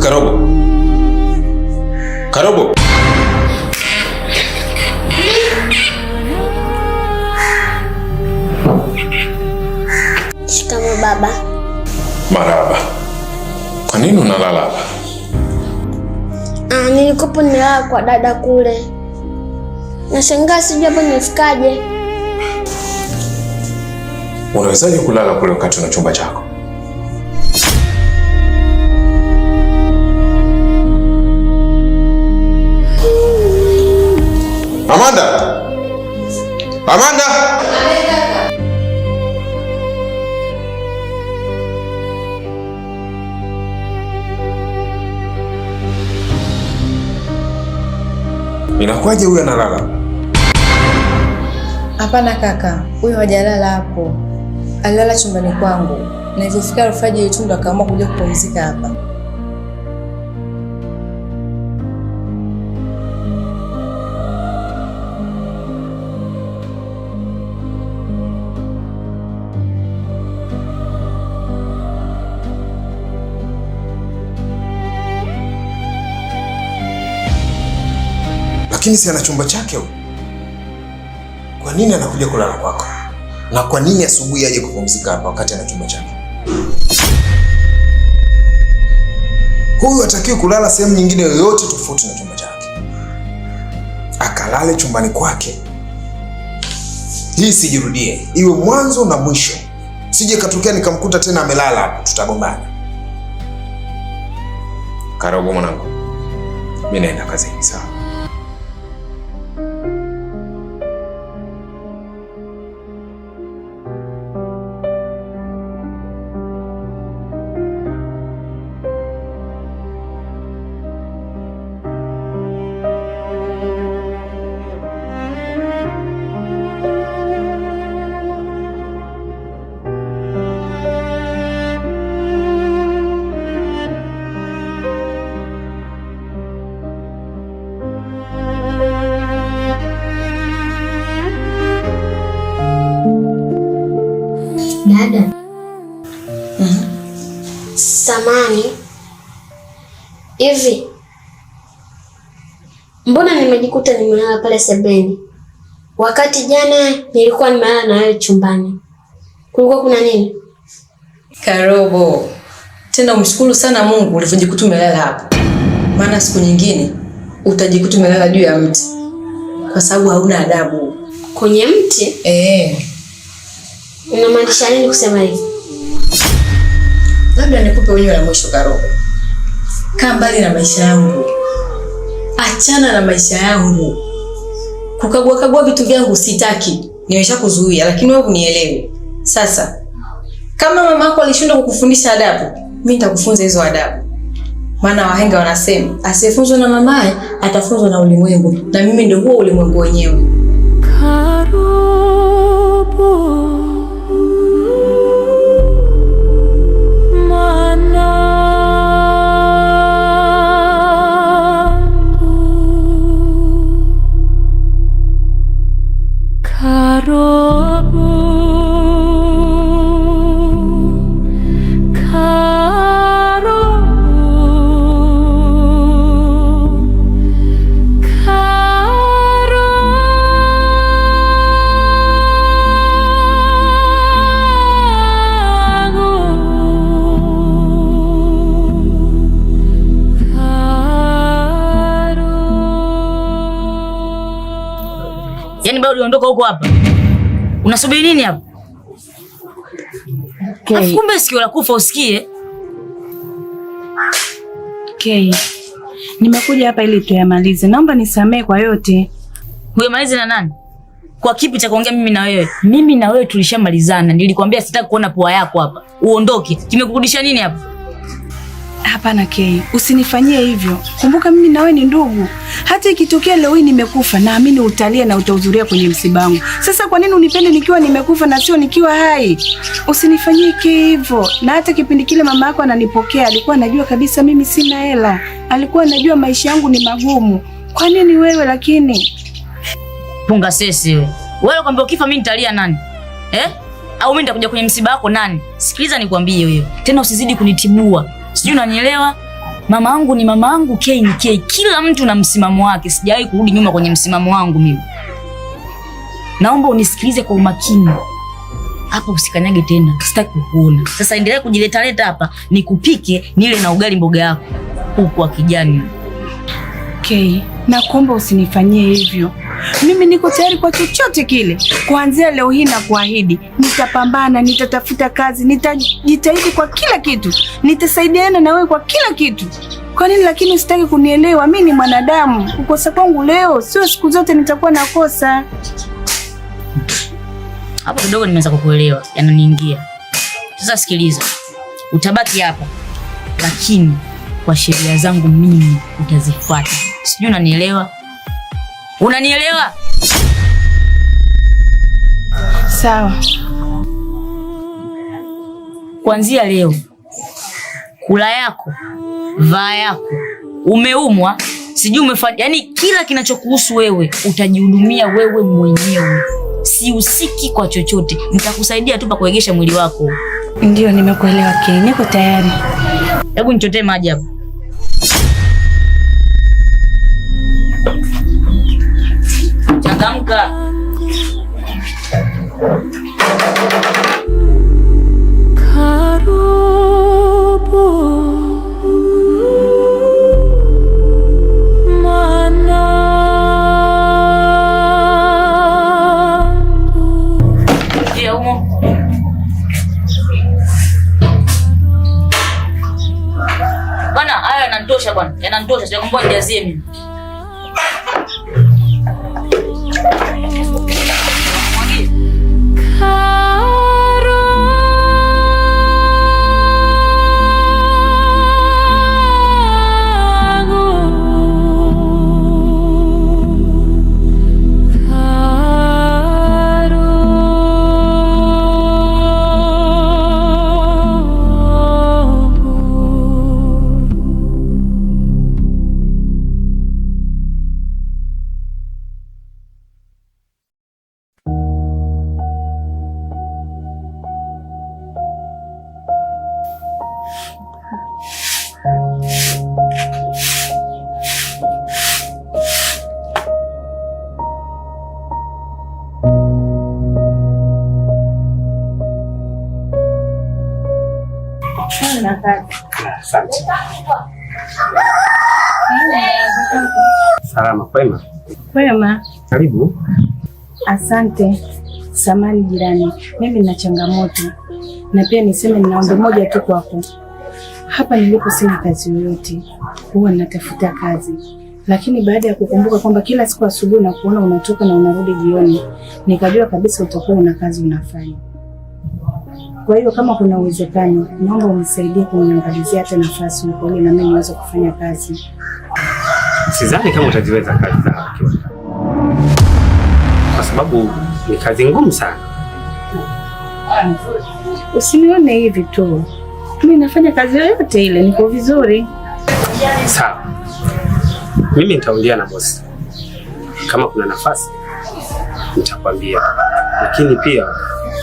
Karobo. Karobo. Shikamoo baba. Marahaba. Kwa nini unalala hapa? Nilikopo nilala kwa dada kule. Nashangaa sijui hapa nifikaje. Unawezaje kulala kule wakati una chumba chako? Amanda! Amanda! Inakuwaje huyu analala? Hapana kaka, huyu hajalala hapo. Alilala chumbani kwangu. Na ilipofika alfajiri tu ndo akaamua kuja kupumzika hapa. Lakini si ana chumba chake huyu. Kwa nini anakuja kulala kwako? Na kwa nini asubuhi aje kupumzika hapa wakati ana chumba chake? Huyu hatakiwi kulala sehemu nyingine yoyote tofauti na chumba chake. Akalale chumbani kwake. Hii sijirudie. Iwe mwanzo na mwisho. Sije katokea nikamkuta tena amelala hapa, tutagombana. Karobo mwanangu. Mimi naenda kazini sawa. Dada. Samani. Hivi. Mbona nimejikuta nimelala pale sebeni? Wakati jana nilikuwa nimelala na wewe chumbani. Kulikuwa kuna nini? Karobo. Tena umshukuru sana Mungu ulivyojikuta umelala hapo. Maana siku nyingine utajikuta umelala juu ya mti. Kwa sababu hauna adabu. Kwenye mti? Unamaanisha nini kusema hivi? Labda nikupe onyo la mwisho Karobo. Kaa mbali na maisha yangu. Achana na maisha yangu. Kukagua vitu vyangu sitaki. Nimeshakuzuia lakini wewe unielewe. Sasa kama mama yako alishindwa kukufundisha adabu, mimi nitakufunza hizo adabu. Maana wahenga wanasema, asiyefunzwa na mamaye atafunzwa na ulimwengu, na mimi ndio huo ulimwengu wenyewe. Karobo. Yaani bado uliondoka huko hapa. Unasubiri nini hapa? Okay. Kumbe sikio la kufa usikie. Okay. Nimekuja hapa ili tuyamalize. Naomba nisamee kwa yote. Uyamalize na nani? Kwa kipi cha kuongea mimi na wewe? Mimi na wewe tulishamalizana. Nilikwambia sitaki kuona pua yako hapa. Uondoke. Kimekurudisha nini hapa? Hapana Kei, usinifanyie hivyo. Kumbuka mimi na wewe ni ndugu. Hata ikitokea leo hii nimekufa, naamini utalia na utahudhuria kwenye msiba wangu. Sasa kwa nini unipende nikiwa nimekufa na sio nikiwa hai? Usinifanyie Kei hivyo. Na hata kipindi kile mama yako ananipokea, alikuwa anajua kabisa mimi sina hela. Alikuwa anajua maisha yangu ni magumu. Kwa nini wewe lakini? Punga sesi wewe. Wewe kwambia ukifa mimi nitalia nani? Au mimi nitakuja kwenye msiba wako nani? Sikiliza nikwambie wewe. Tena usizidi kunitibua. Sijui unanielewa? Mama yangu ni mama yangu, Kay ni Kay. Kila mtu na msimamo wake. Sijawahi kurudi nyuma kwenye msimamo wangu mimi. Naomba unisikilize kwa umakini. Hapa usikanyage tena. Sitaki kukuona. Sasa endelea kujileta hapa, nikupike nile na ugali mboga yako. Huko wa kijani. Kay, nakuomba usinifanyie hivyo. Mimi niko tayari kwa chochote kile. Kuanzia leo hii na kuahidi, nitapambana, nitatafuta kazi, nitajitahidi kwa kila kitu. Nitasaidiana na wewe kwa kila kitu. Kwa nini lakini usitaki kunielewa? Mimi ni mwanadamu. Kukosa kwangu leo sio siku zote nitakuwa nakosa. Hapo kidogo nimeanza kukuelewa, yananiingia. Sasa sikiliza. Utabaki hapa. Lakini kwa sheria zangu mimi utazifuata. Sijui unanielewa? Unanielewa? Sawa. Kuanzia leo, kula yako, vaa yako, umeumwa, sijui umefanya, yani kila kinachokuhusu wewe utajihudumia wewe mwenyewe. Sihusiki kwa chochote. Nitakusaidia tu pa kuegesha mwili wako. Ndio, nimekuelewa Kay. Niko tayari. Hebu nichotee maji hapo. Changamka. Bwana, haya yanatosha bwana. Yanatosha. Sijakwambia nijazie mimi. Asante. Salama, kwema? Kwema. Karibu. Asante. Samani jirani, mimi nina changamoto na pia niseme nina ombi moja tu kwako. Hapa nilipo sina kazi yoyote, huwa natafuta kazi, lakini baada ya kukumbuka kwamba kila siku asubuhi na kuona unatoka na unarudi jioni, nikajua kabisa utakuwa una kazi unafanya. Kwa hiyo kama kuna uwezekano, naomba unisaidie kuniangalizia hata nafasi huko ili na mimi niweze kufanya kazi. Sidhani kama utaziweza kazi za kiwanda, kwa sababu ni kazi ngumu sana. Usinione hivi tu, mimi nafanya kazi yoyote ile, niko vizuri. Sawa, mimi nitaongea na bosi, kama kuna nafasi nitakwambia, lakini pia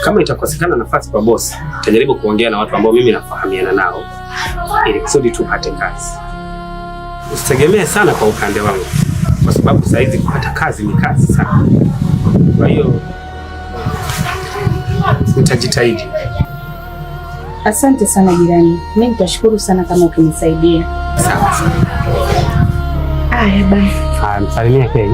kama itakosekana nafasi kwa bosi, nitajaribu kuongea na watu ambao mimi nafahamiana nao ili kusudi tupate kazi. Usitegemee sana kwa upande wangu, kwa sababu saa hizi kupata kazi ni kazi sana. Kwa hiyo nitajitahidi. Asante sana jirani, mimi nitashukuru sana kama ukinisaidia. Sawa. Haya, bye. Msalimia Kay.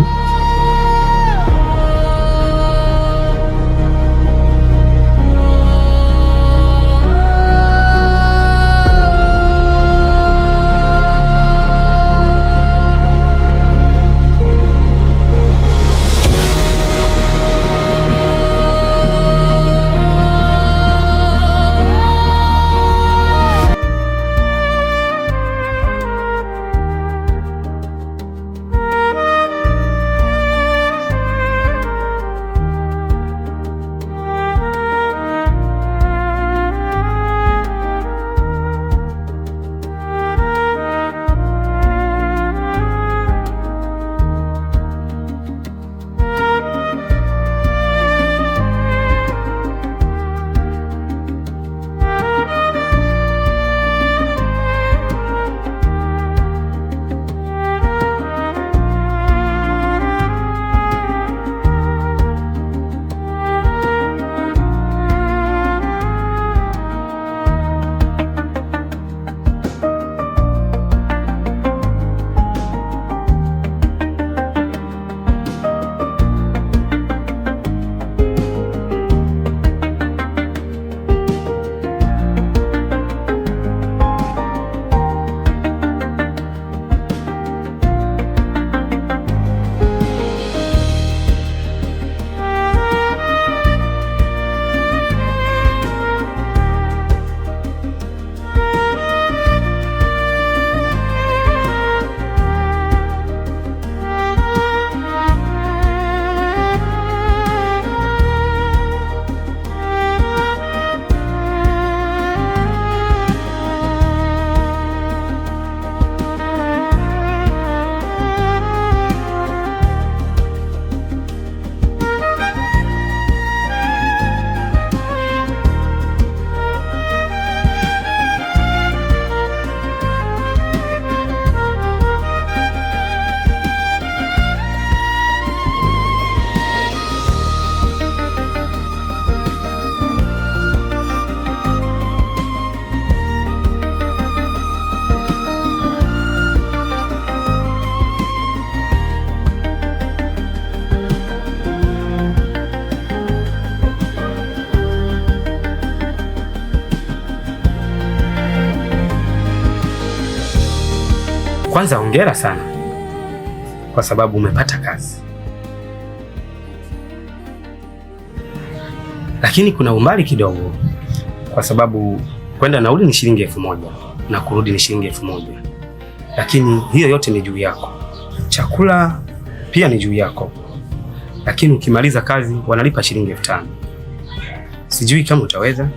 Kwanza hongera sana kwa sababu umepata kazi, lakini kuna umbali kidogo, kwa sababu kwenda nauli ni shilingi 1000 na kurudi ni shilingi 1000, lakini hiyo yote ni juu yako. Chakula pia ni juu yako, lakini ukimaliza kazi wanalipa shilingi 5000. Sijui kama utaweza.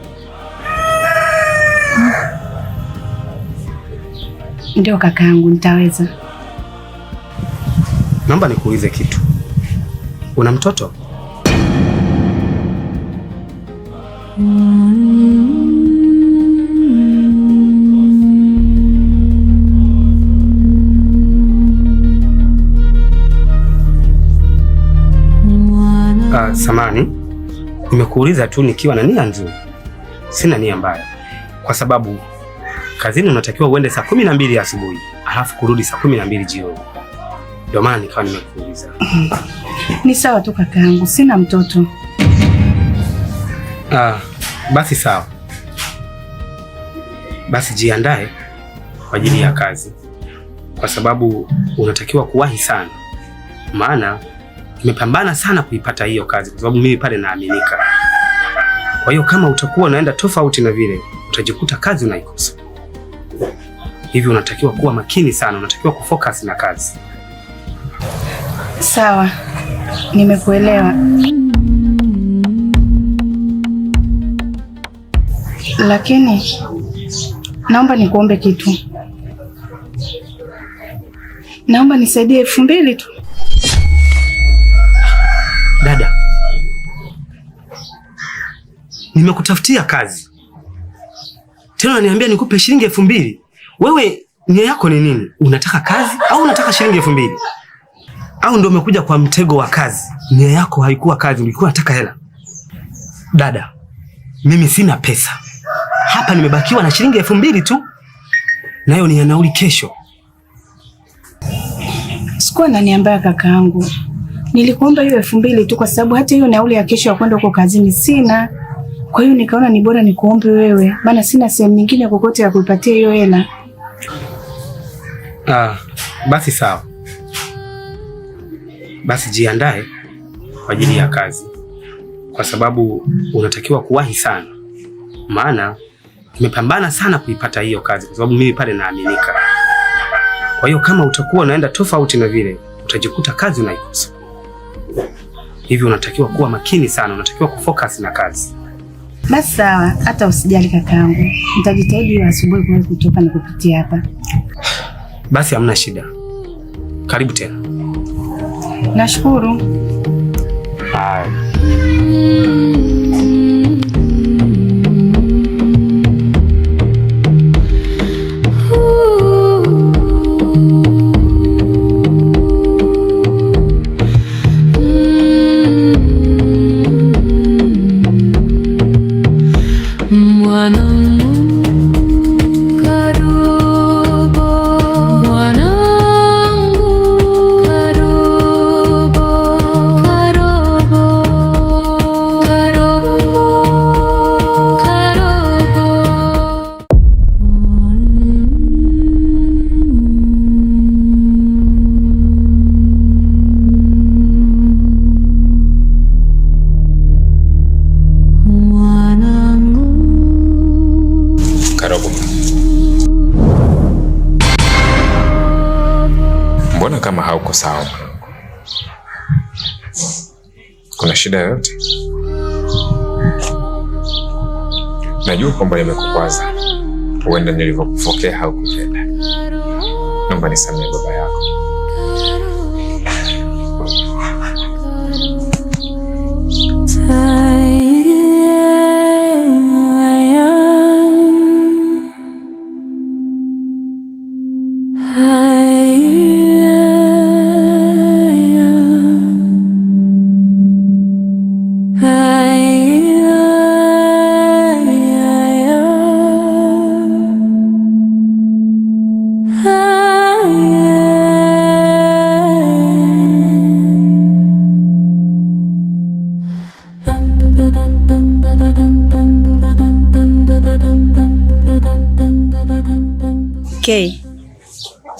Ndio kakaangu, nitaweza. Naomba nikuulize kitu, una mtoto? Samani, nimekuuliza tu nikiwa na nia nzuri, sina nia mbaya, kwa sababu kazini unatakiwa uende saa 12 asubuhi alafu kurudi saa 12 jioni. Ndio maana nikawa nimekuuliza. Ni sawa tu kakaangu, sina mtoto. Basi sawa. Basi jiandae kwa ajili ya kazi, kwa sababu unatakiwa kuwahi sana, maana nimepambana sana kuipata hiyo kazi, kwa sababu mimi pale naaminika. Kwa hiyo kama utakuwa unaenda tofauti na vile, utajikuta kazi unaikosa. Hivi unatakiwa kuwa makini sana, unatakiwa kufocus na kazi. Sawa, nimekuelewa. Lakini naomba nikuombe kitu. Naomba nisaidie 2000 tu. Dada, nimekutafutia kazi tena unaniambia nikupe shilingi 2000. Wewe nia yako ni nini? Unataka kazi au unataka shilingi 2000? Au ndio umekuja kwa mtego wa kazi? Nia yako haikuwa kazi, ulikuwa unataka hela. Dada, mimi sina pesa hapa, nimebakiwa na shilingi 2000 tu, nayo ni ya nauli kesho. Sikuwa naniambia kakaangu, nilikuomba hiyo 2000 tu, kwa sababu hata hiyo nauli ya kesho ya kwenda huko kazini sina. Kwa hiyo nikaona ni bora nikuombe wewe, maana sina sehemu nyingine kokote ya kuipatia hiyo hela. Basi sawa. Basi jiandae kwa ajili ya kazi, kwa sababu unatakiwa kuwahi sana, maana nimepambana sana kuipata hiyo kazi, kwa sababu mimi pale naaminika. Kwa hiyo kama utakuwa unaenda tofauti na vile, utajikuta kazi unaikosa. Hivi unatakiwa kuwa makini sana, unatakiwa kufocus na kazi. Basi sawa, hata usijali kakaangu, nitajitahidi asubuhi kwa kutoka na kupitia hapa. Basi hamna shida, karibu tena. Nashukuru. Mbona kama hauko sawa? Kuna shida yoyote? Najua kwamba nimekukwaza, huenda nilivyokufokea haukupenda. Naomba nisamehe baba yako.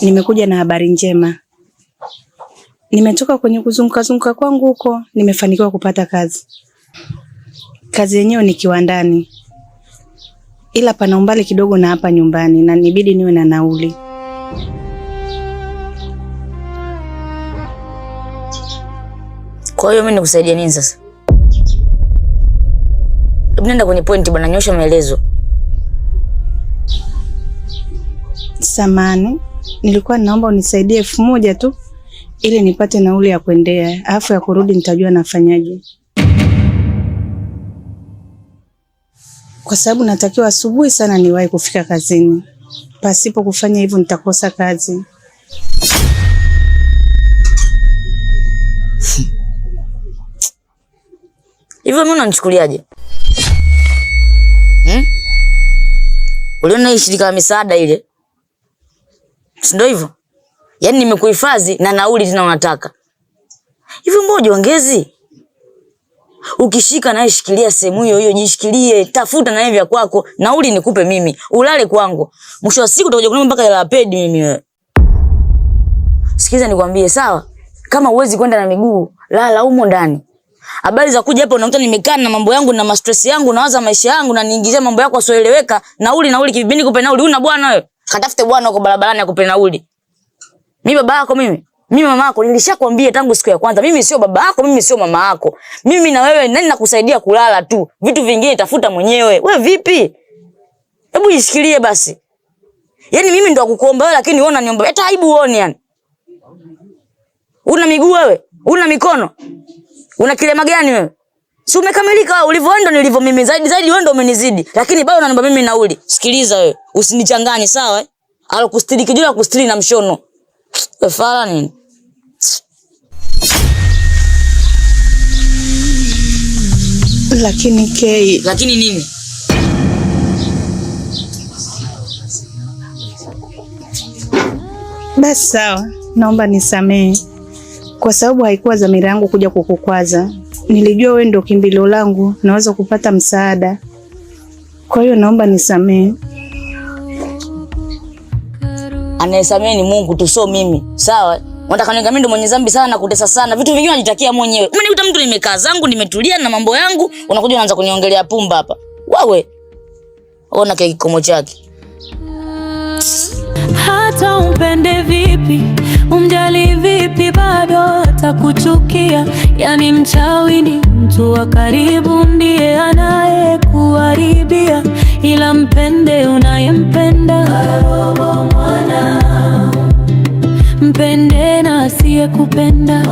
nimekuja na habari njema. Nimetoka kwenye kuzunguka kwangu huko, nimefanikiwa kupata kazi. Kazi yenyewe ni kiwandani, ila pana umbali kidogo na hapa nyumbani na nibidi niwe na nauli. Kwa hiyo mimi nikusaidia nini sasa? Nenda kwenye point bwana, nyosha maelezo. Samani, nilikuwa naomba unisaidie 1000 tu ili nipate nauli ya kuendea, alafu ya kurudi nitajua nafanyaje. Kwa sababu natakiwa asubuhi sana niwahi kufika kazini. Pasipo kufanya hivyo nitakosa kazi. Hivyo mimi unanichukuliaje? Uliona hii shirika la misaada ile? Si ndio hivyo? Yaani nimekuhifadhi na nauli tena unataka. Hivyo mmoja ongezi. Ukishika naye shikilia sehemu hiyo hiyo, jishikilie, tafuta na vya kwako, nauli nikupe mimi, ulale kwangu. Mwisho wa siku utakuja kunipa mpaka hela pedi mimi wewe. Sikiza nikwambie, sawa? Kama uwezi kwenda na miguu, lala humo ndani. Habari za kuja hapa unakuta nimekaa na mambo yangu na stress yangu, nawaza maisha yangu na niingizia mambo yako asioeleweka. Nauli kibibi nikupe nauli, una bwana wewe? Katafute bwana huko barabarani akupe nauli. Mimi baba yako mimi mama yako, nilishakwambia tangu siku ya kwanza, mimi sio baba yako, mimi sio mama yako. Mimi na wewe nani nakusaidia kulala tu. Vitu vingine tafuta mwenyewe. Wewe vipi? Hebu jishikilie basi. Yaani mimi ndo nakukuomba wewe lakini wewe unaniomba. Hata aibu uone yani. Una miguu wewe? Una mikono? Una kilema gani wewe? Si umekamilika wewe, ulivyoenda nilivyo mimi, zaidi wewe ndo umenizidi. Lakini bado unaniomba mimi nauli. Sikiliza wewe, usinichanganye sawa? Alokustiri kijula kustiri na mshono. Wewe fala nini? Lakini Kay, lakini nini? Basi sawa, naomba nisamehe. Kwa sababu haikuwa dhamira yangu kuja kukukwaza. Nilijua wewe ndio kimbilio langu, naweza kupata msaada. Kwa hiyo naomba nisamehe. Anayesamehe ni Mungu tu, sio mimi. Sawa? Unataka niambie mimi ndo mwenye dhambi sana na kutesa sana. Vitu vingine unajitakia mwenyewe. Umenikuta mtu nimekaa zangu, nimetulia na mambo yangu, unakuja unaanza kuniongelea pumba hapa. Wewe ona kile kikomo chake. Hata umpende vipi, umjali vipi, bado atakuchukia. Yani mchawi ni mtu wa karibu, ndiye anayekuharibia. Ila mpende unayempenda, mpende na asiyekupenda.